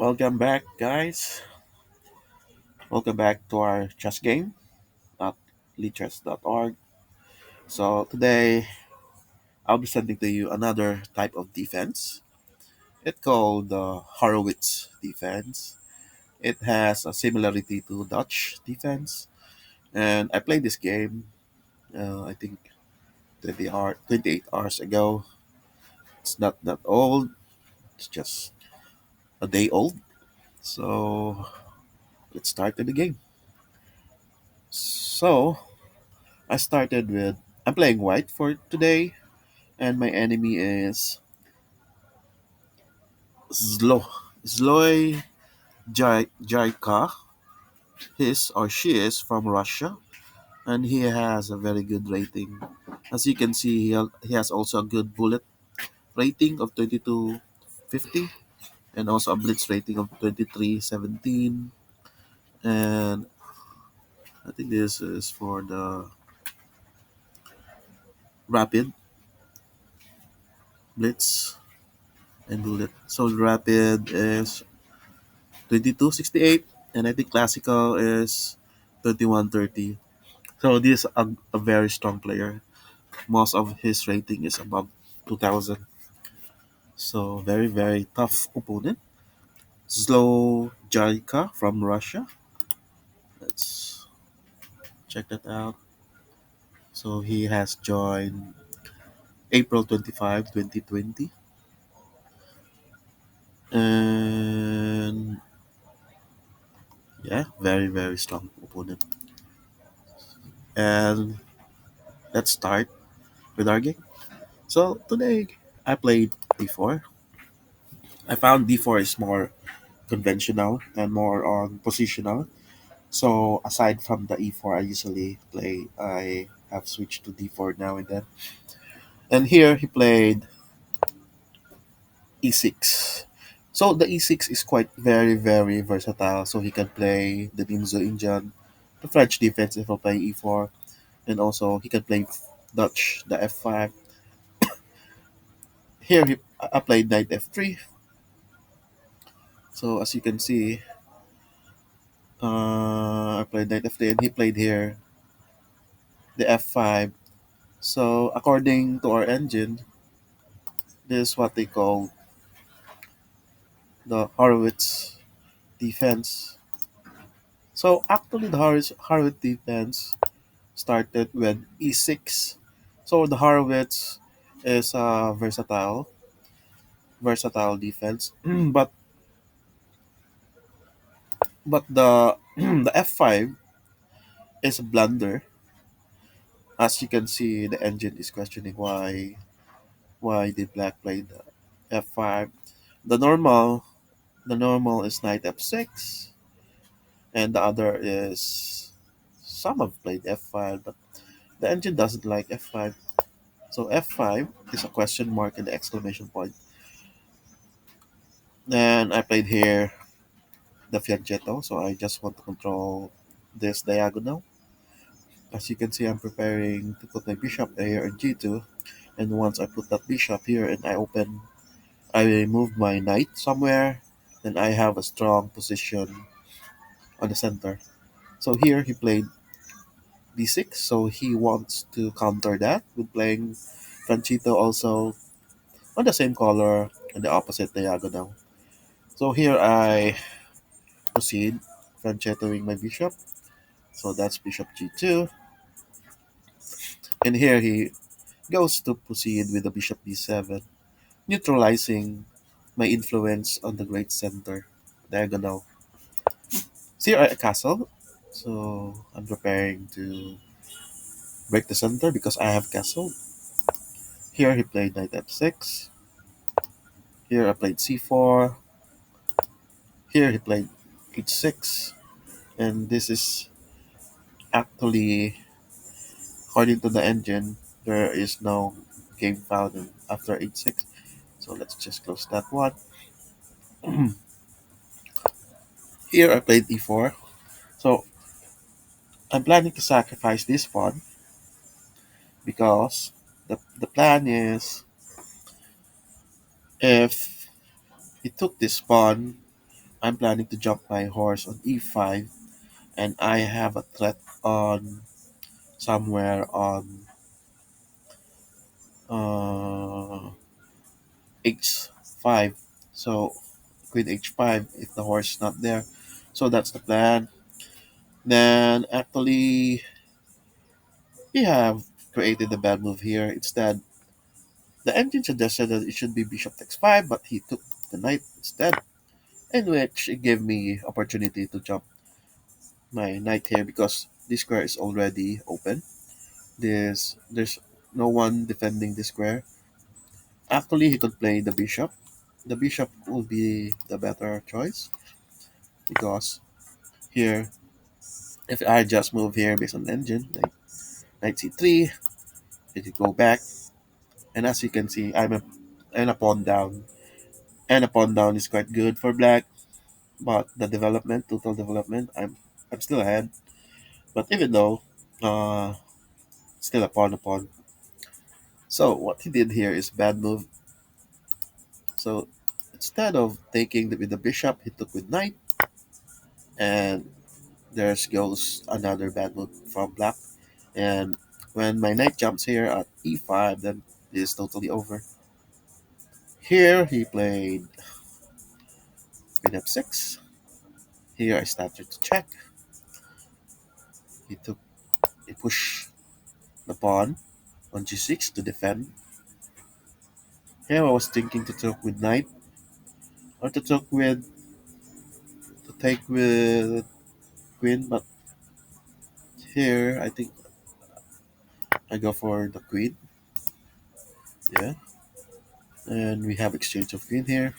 Welcome back, guys. Welcome back to our chess game at lichess.org. So, today I'll be sending to you another type of defense. It's called the Horowitz Defense. It has a similarity to Dutch defense. And I played this game, I think, 28 hours ago. It's not that old, it's just a day old. So, let's start with the game. So, I'm playing white for today, and my enemy is Zlo Zloy Jaika. His or she is from Russia, and he has a very good rating. As you can see, he has also a good bullet rating of 2250, and also a blitz rating of 2317. And I think this is for the rapid blitz and bullet. So rapid is 2268, and I think classical is 2130. So this is a very strong player. Most of his rating is above 2000. So very tough opponent. Slow Jarika from Russia. Let's check that out. So he has joined April 25, 2020. And yeah, very strong opponent. And let's start with our game. So today I played d4. I found d4 is more conventional and more on positional. So aside from the e4 I usually play, I have switched to d4 now and then. And here he played e6. So the e6 is quite very versatile. So he can play the Nimzo Indian, the French defense if I play e4, and also he can play Dutch, the f5. Here I played knight f3. So as you can see, I played knight f3 and he played here the f5. So according to our engine, this is what they call the Horowitz defense. So actually, the Horowitz defense started with e6. So the Horowitz is a versatile defense, but the the f5 is a blunder. As you can see, the engine is questioning why did black play the f5. The normal the normal is knight f6, and the other is some have played f5, but the engine doesn't like f5. So f5 is a question mark and the exclamation point. Then I played here the fianchetto, so I just want to control this diagonal. As you can see, I'm preparing to put my bishop here in g2, and once I put that bishop here and I move my knight somewhere, then I have a strong position on the center. So here he played d6, so he wants to counter that with playing Franchito also on the same color and the opposite diagonal. So here I proceed Franchetoing my bishop. So that's bishop g2. And here he goes to proceed with the bishop d7, neutralizing my influence on the great center diagonal. So here I castle. So I'm preparing to break the center because I have castle. Here he played knight f6. Here I played c4. Here he played h6. And this is actually, according to the engine, there is no game found after h6. So let's just close that one. Here I played e4. So I'm planning to sacrifice this pawn because the plan is if he took this pawn, I'm planning to jump my horse on e5, and I have a threat on somewhere on uh, h5. So queen h5 if the horse is not there. So that's the plan. Then actually we have created a bad move here. Instead, the engine suggested that it should be bishop takes 5, but he took the knight instead, in which it gave me opportunity to jump my knight here because this square is already open. There's no one defending this square. Actually, he could play the bishop. The bishop will be the better choice because here, if I just move here based on the engine, like knight c3, it could go back, and as you can see, and a pawn down, and a pawn down is quite good for black. But the development, total development, I'm still ahead. But even though, uh, still a pawn. So what he did here is bad move. So instead of taking with the bishop, he took with knight, and there goes another bad move from black. And when my knight jumps here at e5, then it is totally over. Here he played queen f6. Here I started to check. He took he pushed the pawn on g6 to defend. Here I was thinking to talk with knight or to take with queen, but here I think I go for the queen. Yeah, and we have exchange of queen here.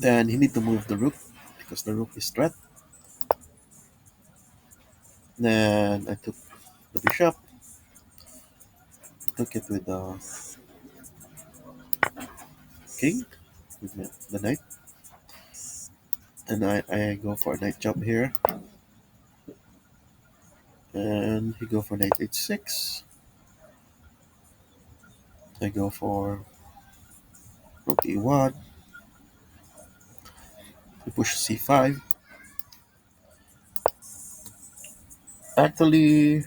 Then he need to move the rook because the rook is threat. Then I took the bishop, took it with the king, with the knight, and I go for a knight jump here, and he go for knight h6. I go for rook e1. He push c5. Actually,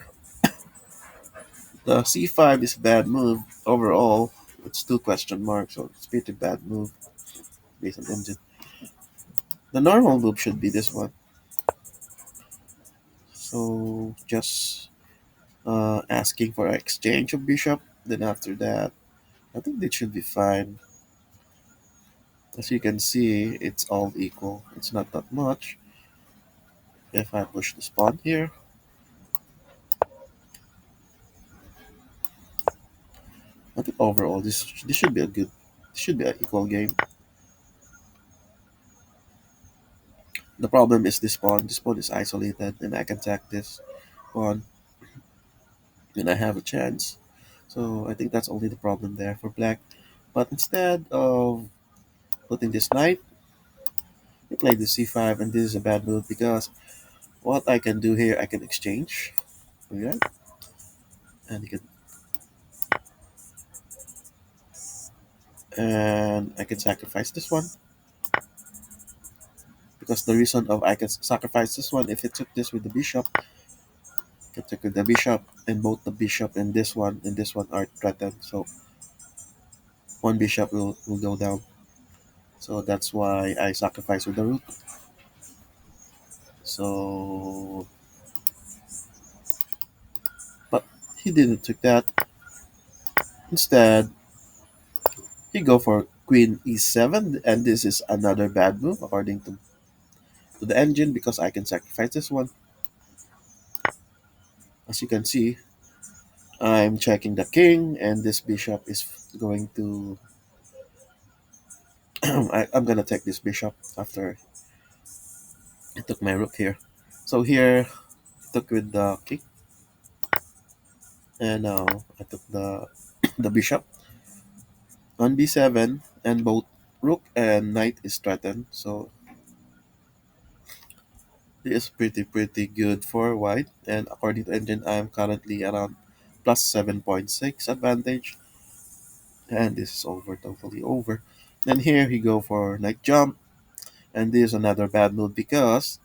the c5 is a bad move overall. It's two question marks, so it's pretty bad move based on engine. The normal move should be this one. So just asking for exchange of bishop. Then after that, I think that should be fine. As you can see, it's all equal. It's not that much. If I push this pawn here, I think overall this should be a good. This should be an equal game. The problem is this pawn. This pawn is isolated, and I can attack this pawn, and I have a chance. So I think that's only the problem there for black. But instead of putting this knight, we play the c5, and this is a bad move because what I can do here, I can exchange, okay, and you can, and I can sacrifice this one because the reason of I can sacrifice this one, if it took this with the bishop, I can take with the bishop, and both the bishop and this one are threatened. So one bishop will go down. So that's why I sacrifice with the rook. So, but he didn't take that. Instead, he go for queen e7, and this is another bad move according to the engine because I can sacrifice this one. As you can see, I'm checking the king, and this bishop is going to. I'm gonna take this bishop after I took my rook here. So here, I took with the king, and now I took the the bishop on b7, and both rook and knight is threatened. So this is pretty good for white. And according to engine, I'm currently around plus 7.6 advantage, and this is over, totally over. Then here he go for knight jump, and this is another bad move because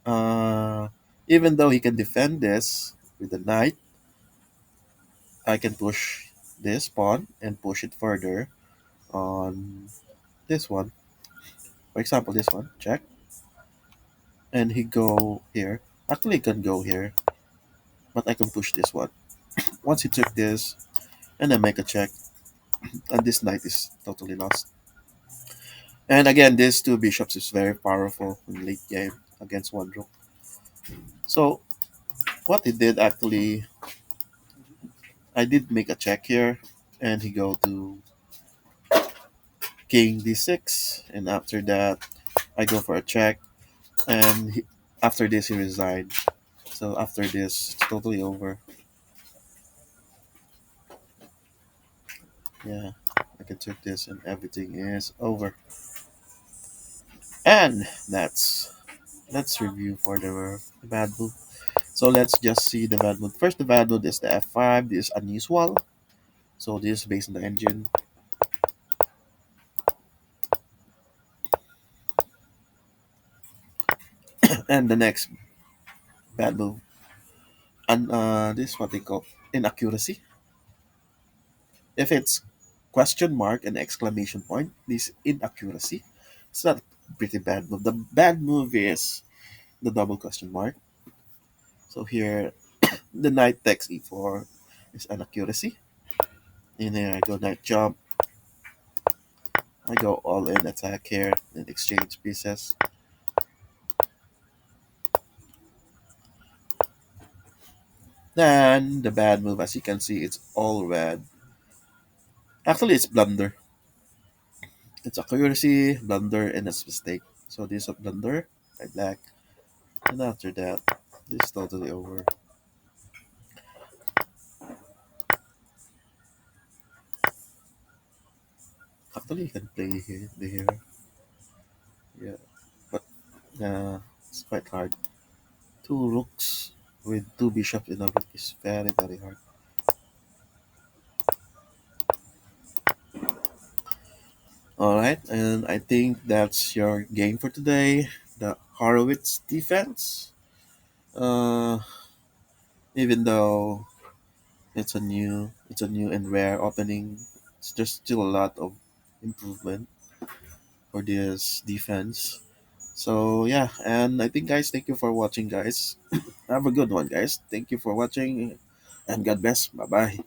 uh, even though he can defend this with the knight, I can push this pawn and push it further on this one. For example, this one, check, and he go here. Actually, he can go here, but I can push this one. Once he took this, and then make a check, and this knight is totally lost. And again, these two bishops is very powerful in late game against one rook. So what he did actually, I did make a check here, and he go to king d6, and after that I go for a check, and after this he resigned. So after this, it's totally over. Yeah, I can take this, and everything is over. And let's review for the bad move. So let's just see the bad move. First, the bad move is the f5. This is unusual. So this is based on the engine. And the next bad move, and this is what they call inaccuracy. If it's question mark and exclamation point, this inaccuracy. It's not a pretty bad move. The bad move is the double question mark. So here, the knight takes e4 is an accuracy. And then I go knight jump. I go all in attack here and exchange pieces. Then the bad move, as you can see, it's all red. Actually, it's blunder. It's accuracy, blunder, and it's mistake. So this is a blunder by black. And after that, this is totally over. Actually, you can play here. Yeah, but it's quite hard. Two rooks with two bishops in a rook is very, very hard. All right, and I think that's your game for today. The Horowitz defense. Uh, Even though it's a new and rare opening, there's still a lot of improvement for this defense. So yeah, and I think guys, thank you for watching, guys. Have a good one, guys. Thank you for watching, and God bless. Bye bye.